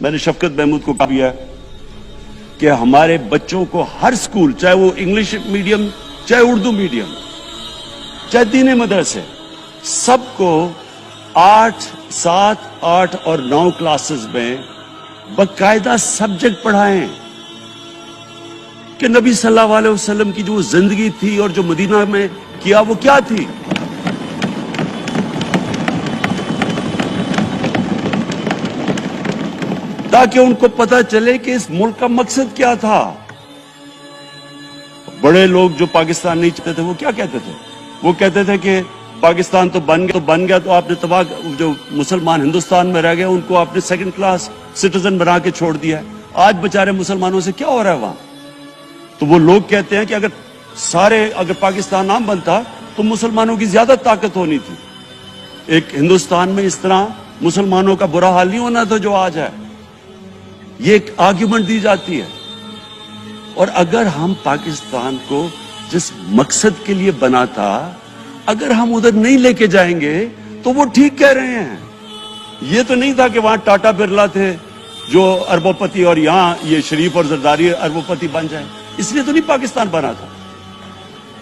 میں نے شفقت محمود کو کہا بھی ہے کہ ہمارے بچوں کو ہر سکول، چاہے وہ انگلش میڈیم، چاہے اردو میڈیم، چاہے دینی مدرسے، سب کو 8، 7، 8 اور 9 کلاسز میں باقاعدہ سبجیکٹ پڑھائیں کہ نبی صلی اللہ علیہ وسلم کی جو زندگی تھی اور جو مدینہ میں کیا وہ کیا تھی. تاکہ ان کو پتہ چلے کہ اس ملک کا مقصد کیا تھا. بڑے لوگ جو پاکستان نہیں چاہتے تھے وہ کیا کہتے تھے؟ وہ کہتے تھے کہ پاکستان تو بن گیا تو آپ نے تباہ، جو مسلمان ہندوستان میں رہ گئے ان کو آپ نے سیکنڈ کلاس سٹیزن بنا کے چھوڑ دیا ہے. آج بیچارے مسلمانوں سے کیا ہو رہا ہے وہاں؟ تو وہ لوگ کہتے ہیں کہ اگر پاکستان نہ بنتا تو مسلمانوں کی زیادہ طاقت ہونی تھی. ایک ہندوستان میں اس طرح مسلمانوں کا برا حال نہیں ہونا تھا جو آج ہے. یہ ایک آرگیومنٹ دی جاتی ہے. اور اگر ہم پاکستان کو جس مقصد کے لیے بنا تھا اگر ہم ادھر نہیں لے کے جائیں گے تو وہ ٹھیک کہہ رہے ہیں. یہ تو نہیں تھا کہ وہاں ٹاٹا برلا تھے جو اربوں پتی اور یہاں یہ شریف اور زرداری اربوں پتی بن جائیں. اس لیے تو نہیں پاکستان بنا تھا.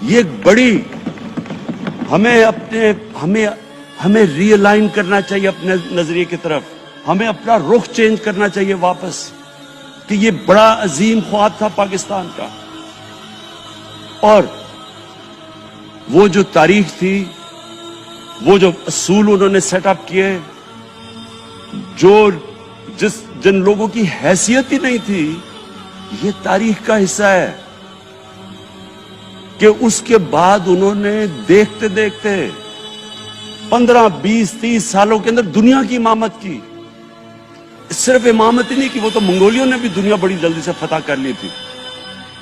یہ ایک بڑی ہمیں ری الائن کرنا چاہیے اپنے نظریے کی طرف. ہمیں اپنا رخ چینج کرنا چاہیے واپس کہ یہ بڑا عظیم خواب تھا پاکستان کا. اور وہ جو تاریخ تھی، وہ جو اصول انہوں نے سیٹ اپ کیے، جن لوگوں کی حیثیت ہی نہیں تھی، یہ تاریخ کا حصہ ہے کہ اس کے بعد انہوں نے دیکھتے دیکھتے 15، 20، 30 سالوں کے اندر دنیا کی امامت کی. صرف امامت ہی نہیں کی، وہ تو منگولیوں نے بھی دنیا بڑی جلدی سے فتح کر لی تھی.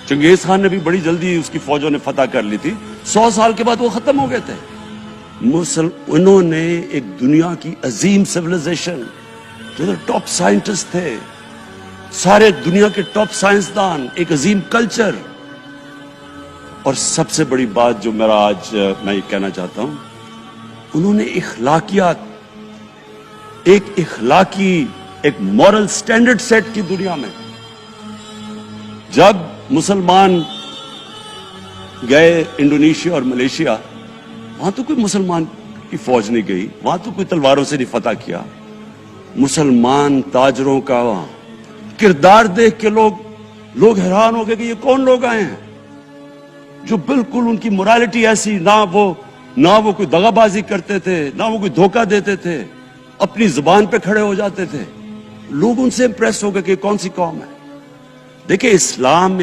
چنگیز خان نے بھی بڑی جلدی اس کی فوجوں نے فتح کر لی تھی. 100 سال کے بعد وہ ختم ہو گئے تھے. انہوں نے ایک دنیا کی عظیم سیویلائزیشن، جو ٹاپ سائنٹسٹ تھے، سارے دنیا کے ٹاپ سائنسدان، ایک عظیم کلچر. اور سب سے بڑی بات جو آج میں یہ کہنا چاہتا ہوں، انہوں نے اخلاقیات، ایک اخلاقی، ایک مورل سٹینڈرڈ سیٹ کی دنیا میں. جب مسلمان گئے انڈونیشیا اور ملیشیا، وہاں تو کوئی مسلمان کی فوج نہیں گئی، وہاں تو کوئی تلواروں سے نہیں فتح کیا. مسلمان تاجروں کا وہاں کردار دیکھ کے لوگ حیران ہو گئے کہ یہ کون لوگ آئے ہیں جو بالکل ان کی morality ایسی، نہ وہ کوئی دغا بازی کرتے تھے، نہ وہ کوئی دھوکہ دیتے تھے، اپنی زبان پہ کھڑے ہو جاتے تھے. لوگ ان سے امپریس ہو گئے کہ کون سی قوم ہے. دیکھیں اسلام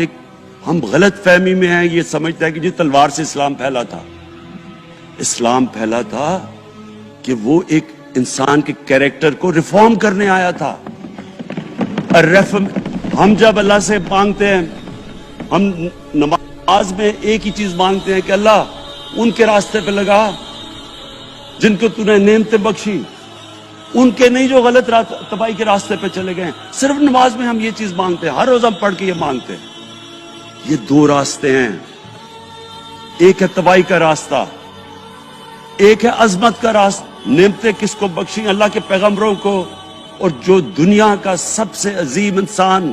ہم غلط فہمی میں ہیں، یہ سمجھتا ہے کہ جی تلوار سے اسلام پھیلا تھا. اسلام پھیلا تھا کہ وہ ایک انسان کے کیریکٹر کو ریفارم کرنے آیا تھا. ہم جب اللہ سے مانگتے ہیں، ہم نماز میں ایک ہی چیز مانگتے ہیں کہ اللہ ان کے راستے پہ لگا جن کو تو نے نعمتیں بخشی، ان کے نہیں جو غلط تباہی کے راستے پہ چلے گئے. صرف نماز میں ہم یہ چیز مانگتے ہیں، ہر روز ہم پڑھ کے یہ مانگتے ہیں. یہ 2 راستے ہیں، ایک ہے تباہی کا راستہ، ایک ہے عظمت کا راستہ. نعمتیں کس کو بخشیں؟ اللہ کے پیغمبروں کو. اور جو دنیا کا سب سے عظیم انسان،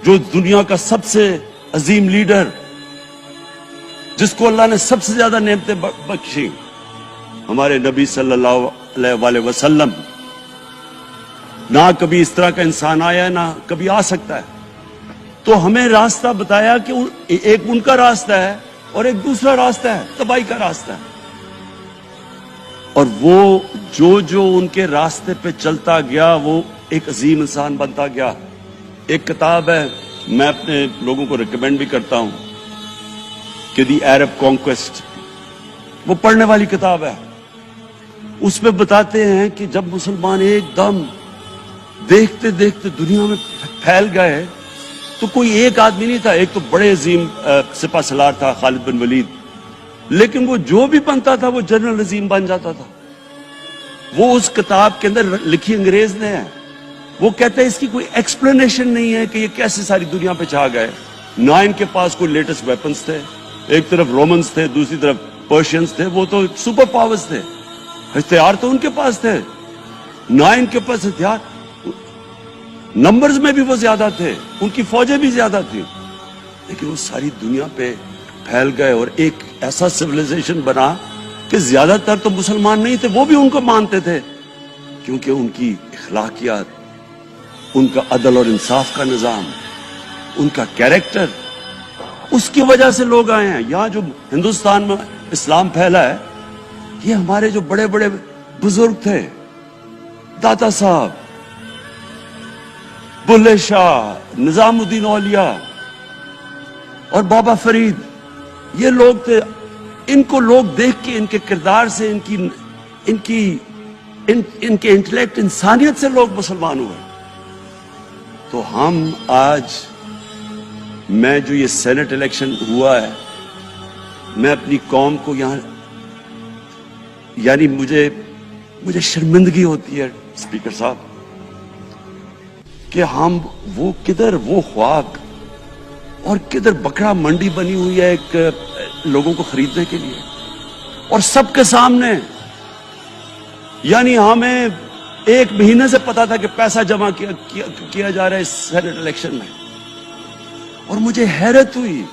جو دنیا کا سب سے عظیم لیڈر، جس کو اللہ نے سب سے زیادہ نعمتیں بخشیں، ہمارے نبی صلی اللہ علیہ وسلم. نہ کبھی اس طرح کا انسان آیا ہے، نہ کبھی آ سکتا ہے. تو ہمیں راستہ بتایا کہ ایک ان کا راستہ ہے اور ایک دوسرا راستہ ہے، تباہی کا راستہ ہے. اور وہ جو ان کے راستے پہ چلتا گیا وہ ایک عظیم انسان بنتا گیا. ایک کتاب ہے، میں اپنے لوگوں کو ریکمینڈ بھی کرتا ہوں کہ دی عرب کانکویسٹ، وہ پڑھنے والی کتاب ہے. اس میں بتاتے ہیں کہ جب مسلمان ایک دم دیکھتے دیکھتے دنیا میں پھیل گئے تو کوئی ایک آدمی نہیں تھا. ایک تو بڑے عظیم سپہ سالار تھا خالد بن ولید، لیکن وہ جو بھی بنتا تھا وہ جنرل عظیم بن جاتا تھا. وہ اس کتاب کے اندر لکھی انگریز نے ہے. وہ کہتے ہیں اس کی کوئی ایکسپلینیشن نہیں ہے کہ یہ کیسے ساری دنیا پہ چھا گئے. نہ ان کے پاس کوئی لیٹسٹ ویپنز تھے، ایک طرف رومنز تھے، دوسری طرف پرشینز تھے، وہ تو سپر پاورز تھے، ہتھیار تو ان کے پاس تھے. نہ ان کے پاس ہتھیار. نمبرز میں بھی وہ زیادہ تھے, ان کی فوجیں بھی زیادہ تھیں, لیکن وہ ساری دنیا پہ پھیل گئے اور ایک ایسا سویلائزیشن بنا کہ زیادہ تر تو مسلمان نہیں تھے, وہ بھی ان کو مانتے تھے, کیونکہ ان کی اخلاقیات, ان کا عدل اور انصاف کا نظام, ان کا کیریکٹر, اس کی وجہ سے لوگ آئے ہیں. یہاں جو ہندوستان میں اسلام پھیلا ہے, یہ ہمارے جو بڑے بڑے بزرگ تھے, داتا صاحب, بلے شاہ, نظام الدین اولیاء اور بابا فرید, یہ لوگ تھے. ان کو لوگ دیکھ کے, ان کے کردار سے, ان کے انٹلیکٹ, انسانیت سے لوگ مسلمان ہوئے. تو ہم آج, میں جو یہ سینٹ الیکشن ہوا ہے, میں اپنی قوم کو یہاں, یعنی مجھے شرمندگی ہوتی ہے اسپیکر صاحب کہ ہم وہ کدھر وہ خواب اور کدھر بکرا منڈی بنی ہوئی ہے ایک لوگوں کو خریدنے کے لیے, اور سب کے سامنے. یعنی ہمیں ایک مہینے سے پتا تھا کہ پیسہ جمع کیا جا رہا ہے اس سینٹ الیکشن میں, اور مجھے حیرت ہوئی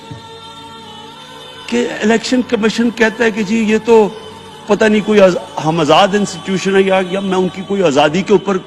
کہ الیکشن کمیشن کہتا ہے کہ جی یہ تو پتہ نہیں کوئی ہم آزاد انسٹیٹیوشن ہے یا میں ان کی کوئی آزادی کے اوپر